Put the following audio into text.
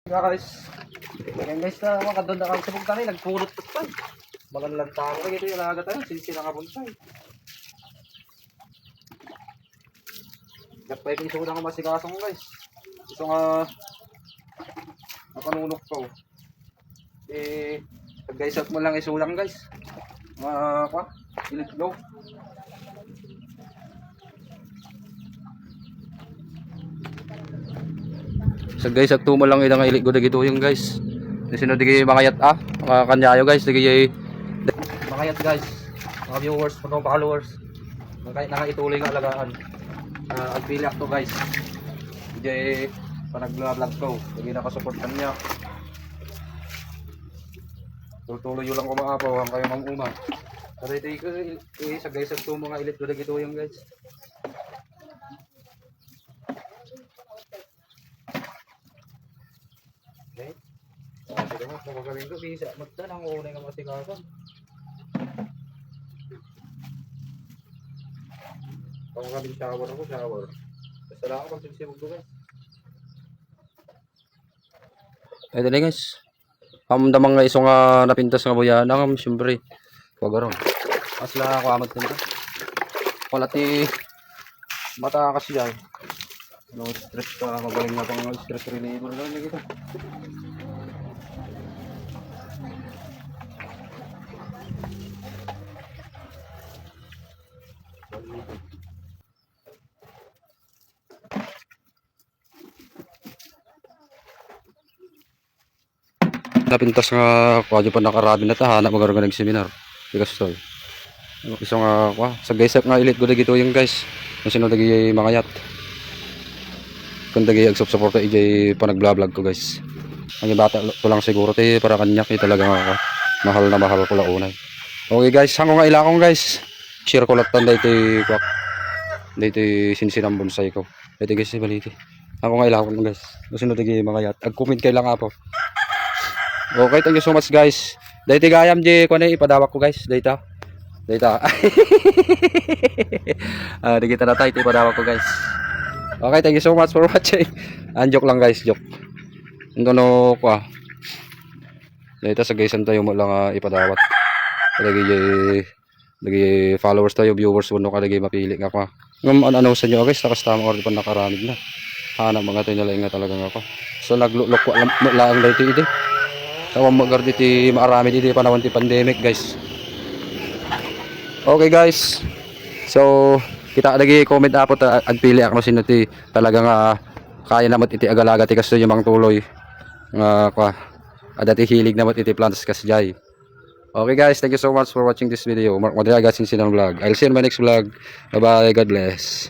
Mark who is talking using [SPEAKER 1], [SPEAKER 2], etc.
[SPEAKER 1] Guys, ayan guys na mga doon na kami sa bugtani, nagpulot pa. Magalang tao na ito yung laga tayo, sinsira nga buntay. Gapay kong isulang ang masikasong guys. Ito nga napanunok ko. Guys, at mo lang isulang guys. Ilitlo. So guys, at tumo lang ilang ilig ko dagito yung guys. Sino digay makayat mga kanyayo guys, digay makayat guys. Mga viewers, mga followers. Kahit nakaituloy ng alagaan. Agpili ako guys. Digay panag-vlog ko. Digay nakasuportan niya. Tuloy lang ko maapaw ang kayo mamuna. Pero ito sa guys, at tumo nga ilig ko dagito yung guys. Okay. Sige mo, kung gagawin ko, bisa magtanang ko na yung matikasan. Kung gagawin shower ako, shower. Basta lang ako pag-sibog ko guys. Ito na guys. Damang nga isong napintas nga buyan. Siyempre, pagaron. Mas lang ako amat nito. Wala ti mata kasi yan. No stress pa, magaling na pang stress reliever lang na kita. Napintas nga kwadyo pa nakarami na tahanap magaroon ng seminar. Bigas to. Isang sa guys nga ilit ko dagito yung guys. Kung sino dagi mga yat. Kung dagi ag-support ijay panag-vlog ko guys. Ang bata ko lang siguro te para kanya kay talaga mahal na mahal ko la unay. Okay guys, hango nga ilakong guys. Share ko latan daytoy kwak. Daytoy sinsinang bonsai ko. Daytoy guys baliti. Hango nga ilakong guys. Kung sino dagi mga yat. Ag-comment kay lang apo. Okay, thank you so much guys. Daytoy gayam di ko na ipadawak ko guys. Dayta. Di kita na tayo ipadawak ko guys. Okay, thank you so much for watching. Joke lang guys, joke. Ndono ko dito sa guys tayo mo lang ipadawat. Lagi followers tayo, viewers mo kalagi mapili nga ko. Ngam ano sa inyo guys, takas tama or pa nakaramig na. Hanap mga tayo nalainga talaga nga ko. So naglulok ko lang dito ide. Tawag magar dito maarami dito panahon ti pandemic guys. Okay guys. So kita lagi comment apot agpili ako sino ti talagang kaya namat iti agalaga ti kasto yung mga tuloy nga adati hilig namat iti plants kasjay. Okay guys, thank you so much for watching this video. Mark Madriaga Sinsinang Vlog. I'll see you in my next vlog. Bye bye, God bless.